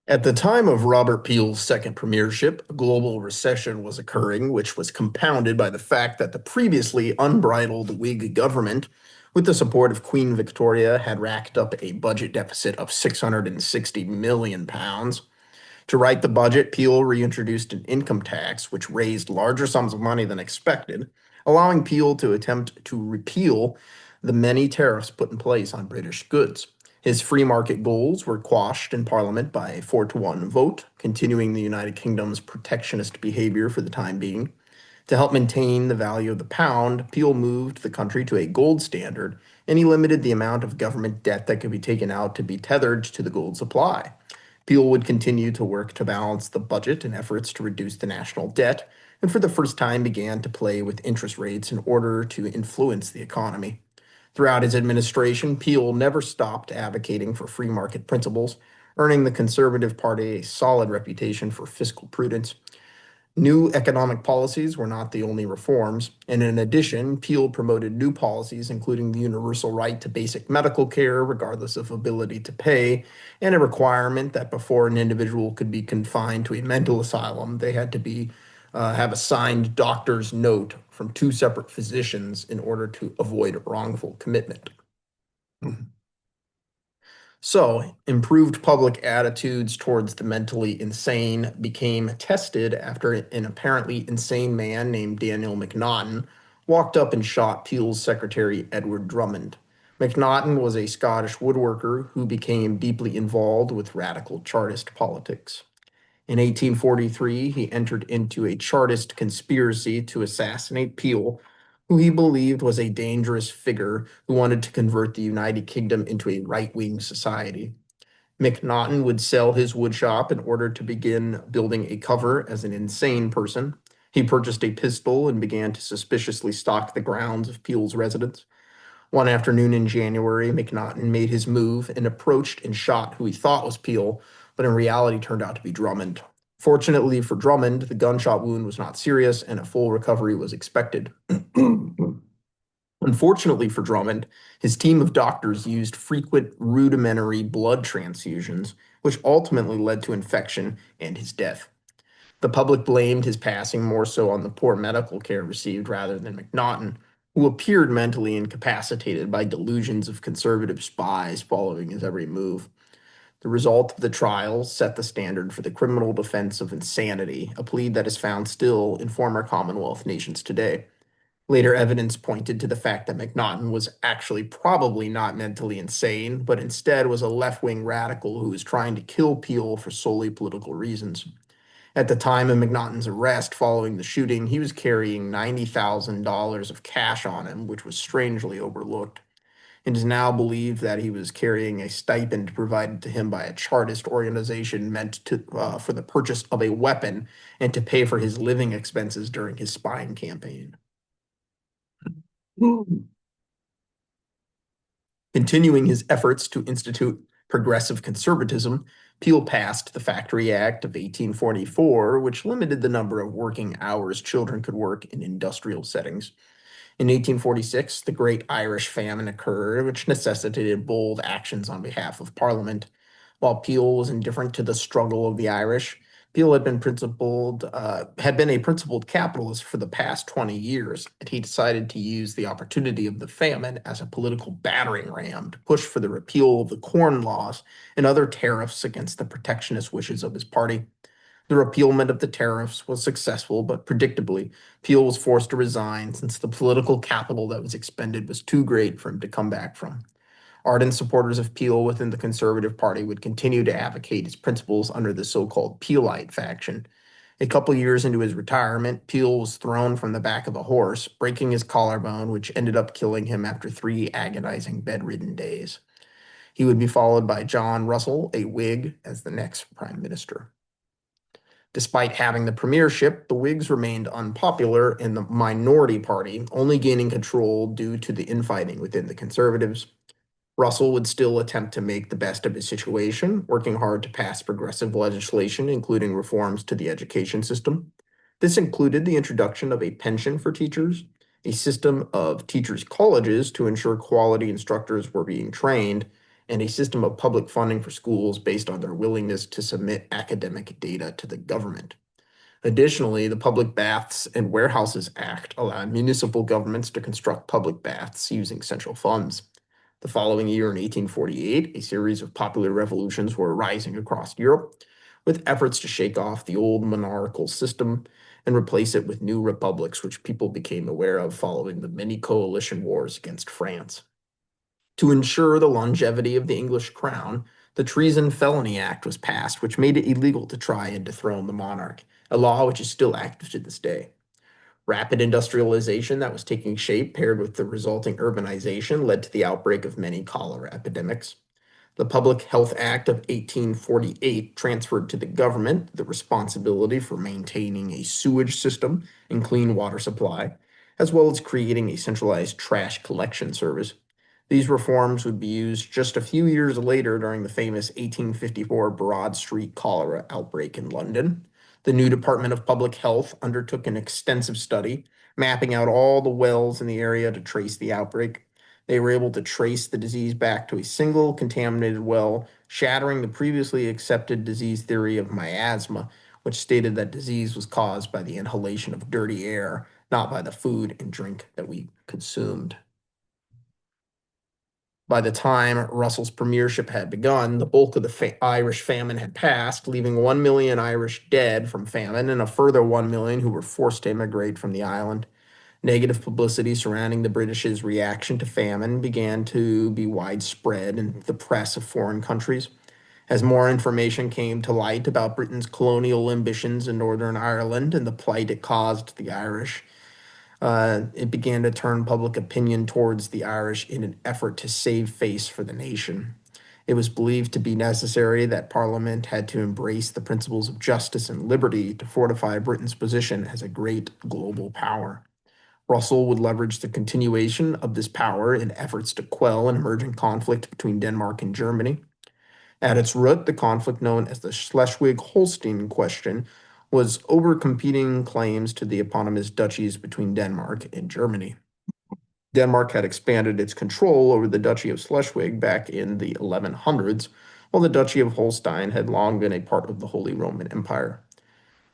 At the time of Robert Peel's second premiership, a global recession was occurring, which was compounded by the fact that the previously unbridled Whig government, with the support of Queen Victoria, had racked up a budget deficit of £660 million. To right the budget, Peel reintroduced an income tax, which raised larger sums of money than expected, allowing Peel to attempt to repeal the many tariffs put in place on British goods. His free market goals were quashed in Parliament by a 4-1 vote, continuing the United Kingdom's protectionist behavior for the time being. To help maintain the value of the pound, Peel moved the country to a gold standard, and he limited the amount of government debt that could be taken out to be tethered to the gold supply. Peel would continue to work to balance the budget in efforts to reduce the national debt, and for the first time began to play with interest rates in order to influence the economy. Throughout his administration, Peel never stopped advocating for free market principles, earning the Conservative Party a solid reputation for fiscal prudence. New economic policies were not the only reforms, and in addition, Peel promoted new policies, including the universal right to basic medical care, regardless of ability to pay, and a requirement that before an individual could be confined to a mental asylum, they had to have a signed doctor's note from two separate physicians in order to avoid wrongful commitment. So, improved public attitudes towards the mentally insane became tested after an apparently insane man named Daniel Macnaghten walked up and shot Peel's secretary Edward Drummond. Macnaghten was a Scottish woodworker who became deeply involved with radical Chartist politics. In 1843, he entered into a Chartist conspiracy to assassinate Peel, who he believed was a dangerous figure who wanted to convert the United Kingdom into a right-wing society. Macnaghten would sell his woodshop in order to begin building a cover as an insane person. He purchased a pistol and began to suspiciously stalk the grounds of Peel's residence. One afternoon in January, Macnaghten made his move and approached and shot who he thought was Peel, but in reality turned out to be Drummond. Fortunately for Drummond, the gunshot wound was not serious and a full recovery was expected. Unfortunately for Drummond, his team of doctors used frequent rudimentary blood transfusions, which ultimately led to infection and his death. The public blamed his passing more so on the poor medical care received rather than Macnaghten, who appeared mentally incapacitated by delusions of conservative spies following his every move. The result of the trial set the standard for the criminal defense of insanity, a plea that is found still in former Commonwealth nations today. Later evidence pointed to the fact that Macnaghten was actually probably not mentally insane, but instead was a left-wing radical who was trying to kill Peel for solely political reasons. At the time of Macnaghten's arrest following the shooting, he was carrying $90,000 of cash on him, which was strangely overlooked. It is now believed that he was carrying a stipend provided to him by a Chartist organization meant for the purchase of a weapon and to pay for his living expenses during his spying campaign. Continuing his efforts to institute progressive conservatism, Peel passed the Factory Act of 1844, which limited the number of working hours children could work in industrial settings. In 1846, the Great Irish Famine occurred, which necessitated bold actions on behalf of Parliament. While Peel was indifferent to the struggle of the Irish, Peel had been a principled capitalist for the past 20 years, and he decided to use the opportunity of the famine as a political battering ram to push for the repeal of the Corn Laws and other tariffs against the protectionist wishes of his party. The repealment of the tariffs was successful, but predictably, Peel was forced to resign since the political capital that was expended was too great for him to come back from. Ardent supporters of Peel within the Conservative Party would continue to advocate his principles under the so-called Peelite faction. A couple years into his retirement, Peel was thrown from the back of a horse, breaking his collarbone, which ended up killing him after 3 agonizing bedridden days. He would be followed by John Russell, a Whig, as the next prime minister. Despite having the premiership, the Whigs remained unpopular in the minority party, only gaining control due to the infighting within the Conservatives. Russell would still attempt to make the best of his situation, working hard to pass progressive legislation, including reforms to the education system. This included the introduction of a pension for teachers, a system of teachers' colleges to ensure quality instructors were being trained, and a system of public funding for schools based on their willingness to submit academic data to the government. Additionally, the Public Baths and Warehouses Act allowed municipal governments to construct public baths using central funds. The following year, in 1848, a series of popular revolutions were arising across Europe, with efforts to shake off the old monarchical system and replace it with new republics, which people became aware of following the many coalition wars against France. To ensure the longevity of the English crown, the Treason Felony Act was passed, which made it illegal to try and dethrone the monarch, a law which is still active to this day. Rapid industrialization that was taking shape, paired with the resulting urbanization, led to the outbreak of many cholera epidemics. The Public Health Act of 1848 transferred to the government the responsibility for maintaining a sewage system and clean water supply, as well as creating a centralized trash collection service. These reforms would be used just a few years later during the famous 1854 Broad Street cholera outbreak in London. The new Department of Public Health undertook an extensive study, mapping out all the wells in the area to trace the outbreak. They were able to trace the disease back to a single contaminated well, shattering the previously accepted disease theory of miasma, which stated that disease was caused by the inhalation of dirty air, not by the food and drink that we consumed. By the time Russell's premiership had begun, the bulk of the Irish famine had passed, leaving 1 million Irish dead from famine and a further 1 million who were forced to immigrate from the island. Negative publicity surrounding the British's reaction to famine began to be widespread in the press of foreign countries. As more information came to light about Britain's colonial ambitions in Northern Ireland and the plight it caused the Irish, it began to turn public opinion towards the Irish in an effort to save face for the nation. It was believed to be necessary that Parliament had to embrace the principles of justice and liberty to fortify Britain's position as a great global power. Russell would leverage the continuation of this power in efforts to quell an emerging conflict between Denmark and Germany. At its root, the conflict known as the Schleswig-Holstein question was over competing claims to the eponymous duchies between Denmark and Germany. Denmark had expanded its control over the Duchy of Schleswig back in the 1100s, while the Duchy of Holstein had long been a part of the Holy Roman Empire.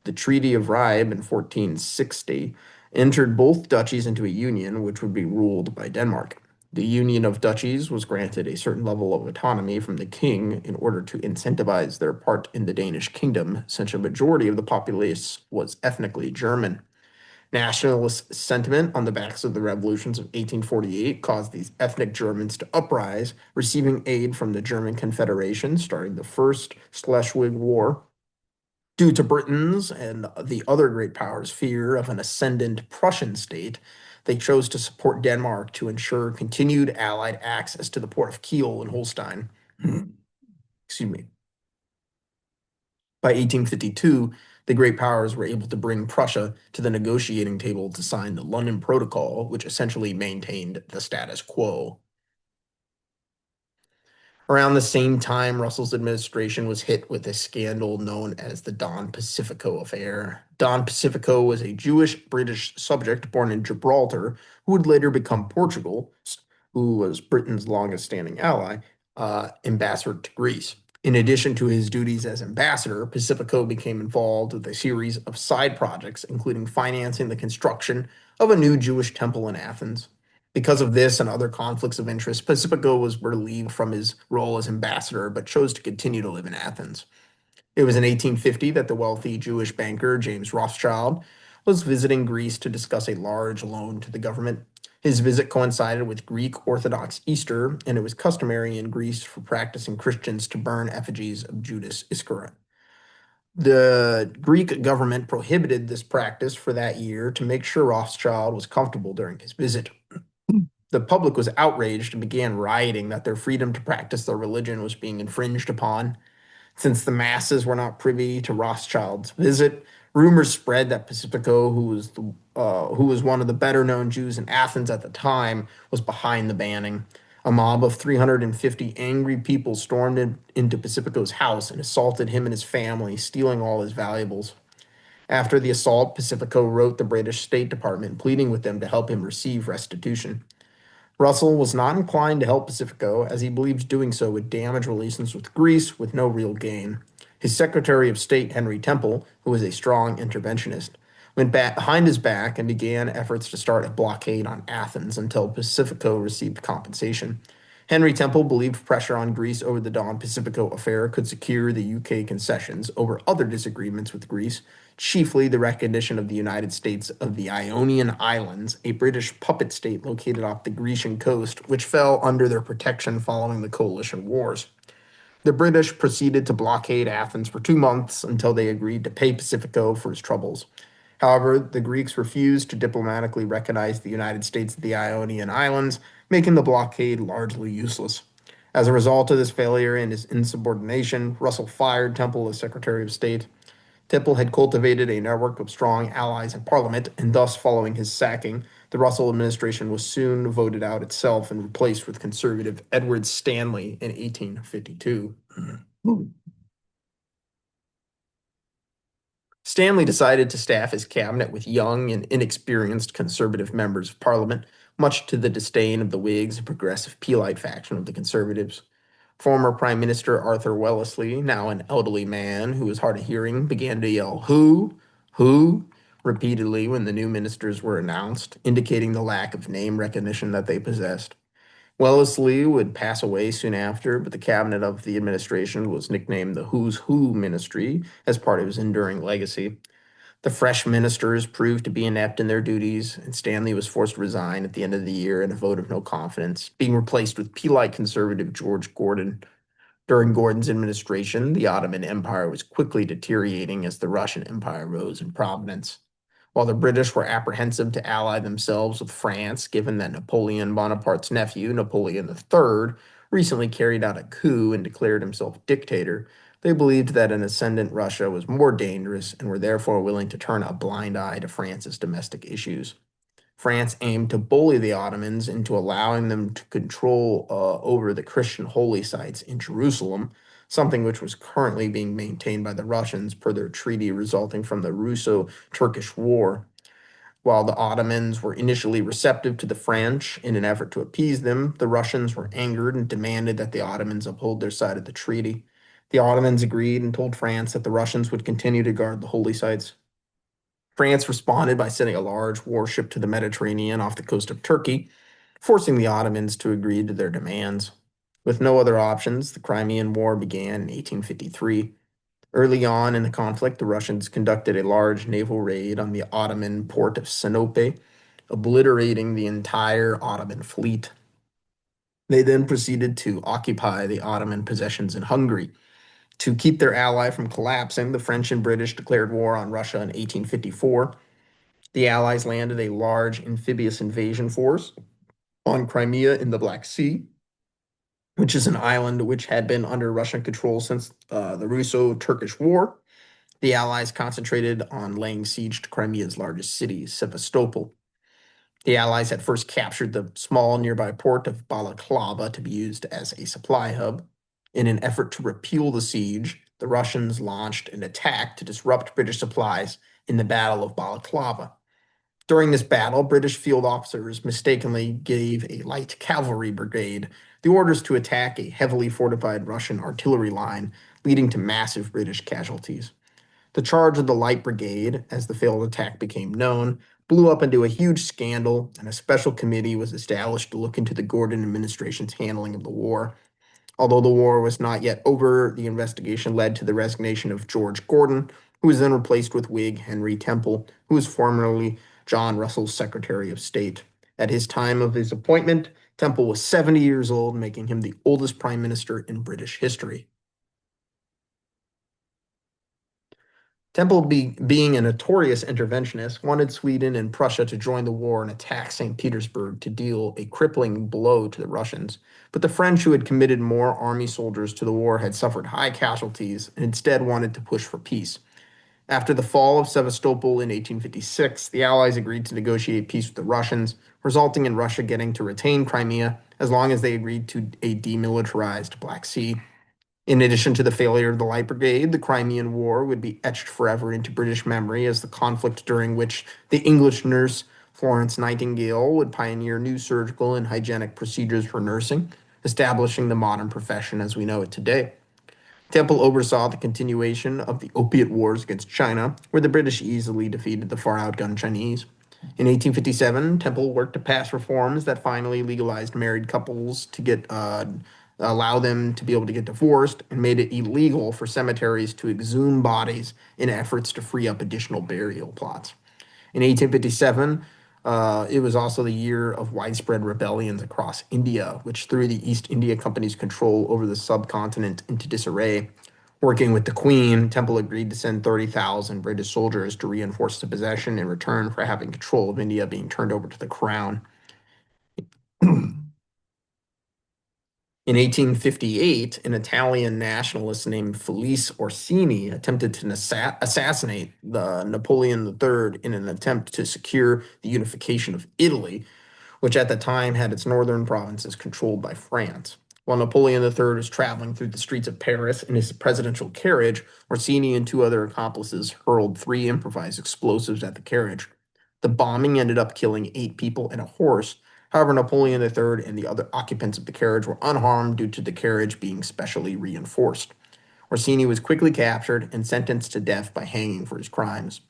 The Treaty of Ribe in 1460 entered both duchies into a union which would be ruled by Denmark. The Union of Duchies was granted a certain level of autonomy from the king in order to incentivize their part in the Danish kingdom, since a majority of the populace was ethnically German. Nationalist sentiment on the backs of the revolutions of 1848 caused these ethnic Germans to uprise, receiving aid from the German Confederation, starting the First Schleswig War. Due to Britain's and the other great powers' fear of an ascendant Prussian state, they chose to support Denmark to ensure continued Allied access to the port of Kiel in Holstein. Excuse me. By 1852, the great powers were able to bring Prussia to the negotiating table to sign the London Protocol, which essentially maintained the status quo. Around the same time, Russell's administration was hit with a scandal known as the Don Pacifico affair. Don Pacifico was a Jewish British subject born in Gibraltar who would later become Portugal, who was Britain's longest standing ally, ambassador to Greece. In addition to his duties as ambassador, Pacifico became involved with a series of side projects, including financing the construction of a new Jewish temple in Athens. Because of this and other conflicts of interest, Pacifico was relieved from his role as ambassador, but chose to continue to live in Athens. It was in 1850 that the wealthy Jewish banker James Rothschild was visiting Greece to discuss a large loan to the government. His visit coincided with Greek Orthodox Easter, and it was customary in Greece for practicing Christians to burn effigies of Judas Iscariot. The Greek government prohibited this practice for that year to make sure Rothschild was comfortable during his visit. The public was outraged and began rioting that their freedom to practice their religion was being infringed upon. Since the masses were not privy to Rothschild's visit, rumors spread that Pacifico, who was one of the better-known Jews in Athens at the time, was behind the banning. A mob of 350 angry people stormed into Pacifico's house and assaulted him and his family, stealing all his valuables. After the assault, Pacifico wrote the British State Department pleading with them to help him receive restitution. Russell was not inclined to help Pacifico, as he believed doing so would damage relations with Greece with no real gain. His Secretary of State, Henry Temple, who was a strong interventionist, went back behind his back and began efforts to start a blockade on Athens until Pacifico received compensation. Henry Temple believed pressure on Greece over the Don Pacifico affair could secure the UK concessions over other disagreements with Greece, chiefly the recognition of the United States of the Ionian Islands, a British puppet state located off the Grecian coast, which fell under their protection following the coalition wars. The British proceeded to blockade Athens for 2 months until they agreed to pay Pacifico for his troubles. However, the Greeks refused to diplomatically recognize the United States of the Ionian Islands, making the blockade largely useless. As a result of this failure and his insubordination, Russell fired Temple as Secretary of State. Temple had cultivated a network of strong allies in Parliament, and thus, following his sacking, the Russell administration was soon voted out itself and replaced with conservative Edward Stanley in 1852. Stanley decided to staff his cabinet with young and inexperienced conservative members of Parliament, much to the disdain of the Whigs and progressive Peelite faction of the Conservatives. Former Prime Minister Arthur Wellesley, now an elderly man who was hard of hearing, began to yell, "Who? Who?" repeatedly when the new ministers were announced, indicating the lack of name recognition that they possessed. Wellesley would pass away soon after, but the cabinet of the administration was nicknamed the Who's Who Ministry as part of his enduring legacy. The fresh ministers proved to be inept in their duties, and Stanley was forced to resign at the end of the year in a vote of no confidence, being replaced with Peelite conservative George Gordon. During Gordon's administration, the Ottoman Empire was quickly deteriorating as the Russian Empire rose in prominence. While the British were apprehensive to ally themselves with France, given that Napoleon Bonaparte's nephew, Napoleon III, recently carried out a coup and declared himself dictator, they believed that an ascendant Russia was more dangerous and were therefore willing to turn a blind eye to France's domestic issues. France aimed to bully the Ottomans into allowing them to control over the Christian holy sites in Jerusalem, something which was currently being maintained by the Russians per their treaty resulting from the Russo-Turkish War. While the Ottomans were initially receptive to the French in an effort to appease them, the Russians were angered and demanded that the Ottomans uphold their side of the treaty. The Ottomans agreed and told France that the Russians would continue to guard the holy sites. France responded by sending a large warship to the Mediterranean off the coast of Turkey, forcing the Ottomans to agree to their demands. With no other options, the Crimean War began in 1853. Early on in the conflict, the Russians conducted a large naval raid on the Ottoman port of Sinope, obliterating the entire Ottoman fleet. They then proceeded to occupy the Ottoman possessions in Hungary. To keep their ally from collapsing, the French and British declared war on Russia in 1854. The Allies landed a large amphibious invasion force on Crimea in the Black Sea, which is an island which had been under Russian control since the Russo-Turkish War. The Allies concentrated on laying siege to Crimea's largest city, Sevastopol. The Allies had first captured the small nearby port of Balaclava to be used as a supply hub. In an effort to repeal the siege, the Russians launched an attack to disrupt British supplies in the Battle of Balaclava. During this battle, British field officers mistakenly gave a light cavalry brigade the orders to attack a heavily fortified Russian artillery line, leading to massive British casualties. The charge of the Light Brigade, as the failed attack became known, blew up into a huge scandal, and a special committee was established to look into the Gordon administration's handling of the war. Although the war was not yet over, the investigation led to the resignation of George Gordon, who was then replaced with Whig Henry Temple, who was formerly John Russell's Secretary of State. At his time of his appointment, Temple was 70 years old, making him the oldest prime minister in British history. Temple, being a notorious interventionist, wanted Sweden and Prussia to join the war and attack St. Petersburg to deal a crippling blow to the Russians. But the French, who had committed more army soldiers to the war, had suffered high casualties and instead wanted to push for peace. After the fall of Sevastopol in 1856, the Allies agreed to negotiate peace with the Russians, resulting in Russia getting to retain Crimea as long as they agreed to a demilitarized Black Sea. In addition to the failure of the Light Brigade, the Crimean War would be etched forever into British memory as the conflict during which the English nurse Florence Nightingale would pioneer new surgical and hygienic procedures for nursing, establishing the modern profession as we know it today. Temple oversaw the continuation of the opiate wars against China, where the British easily defeated the far outgunned Chinese. In 1857, Temple worked to pass reforms that finally legalized married couples to allow them to be able to get divorced and made it illegal for cemeteries to exhume bodies in efforts to free up additional burial plots. In 1857, it was also the year of widespread rebellions across India, which threw the East India Company's control over the subcontinent into disarray. Working with the Queen, Temple agreed to send 30,000 British soldiers to reinforce the possession in return for having control of India being turned over to the crown. In 1858, an Italian nationalist named Felice Orsini attempted to assassinate Napoleon III in an attempt to secure the unification of Italy, which at the time had its northern provinces controlled by France. While Napoleon III was traveling through the streets of Paris in his presidential carriage, Orsini and two other accomplices hurled three improvised explosives at the carriage. The bombing ended up killing 8 people and a horse. However, Napoleon III and the other occupants of the carriage were unharmed due to the carriage being specially reinforced. Orsini was quickly captured and sentenced to death by hanging for his crimes.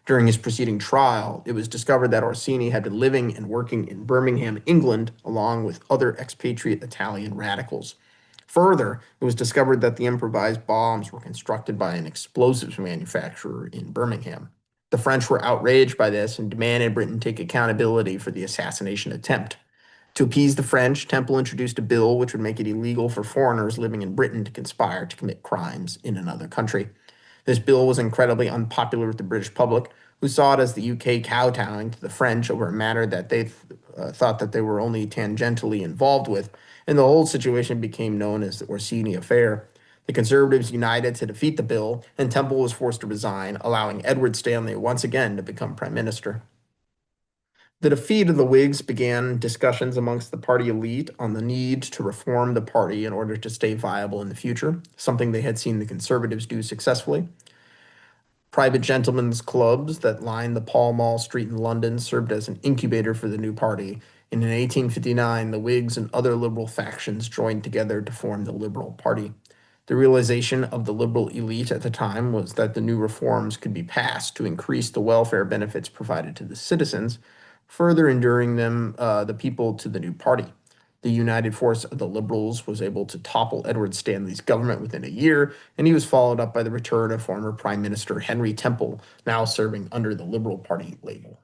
During his preceding trial, it was discovered that Orsini had been living and working in Birmingham, England, along with other expatriate Italian radicals. Further, it was discovered that the improvised bombs were constructed by an explosives manufacturer in Birmingham. The French were outraged by this and demanded Britain take accountability for the assassination attempt. To appease the French, Temple introduced a bill which would make it illegal for foreigners living in Britain to conspire to commit crimes in another country. This bill was incredibly unpopular with the British public, who saw it as the UK kowtowing to the French over a matter that they thought that they were only tangentially involved with, and the whole situation became known as the Orsini Affair. The Conservatives united to defeat the bill, and Temple was forced to resign, allowing Edward Stanley once again to become Prime Minister. The defeat of the Whigs began discussions amongst the party elite on the need to reform the party in order to stay viable in the future, something they had seen the Conservatives do successfully. Private gentlemen's clubs that lined the Pall Mall Street in London served as an incubator for the new party, and in 1859 the Whigs and other liberal factions joined together to form the Liberal Party. The realization of the liberal elite at the time was that the new reforms could be passed to increase the welfare benefits provided to the citizens, further enduring the people to the new party. The united force of the Liberals was able to topple Edward Stanley's government within a year, and he was followed up by the return of former Prime Minister Henry Temple, now serving under the Liberal Party label.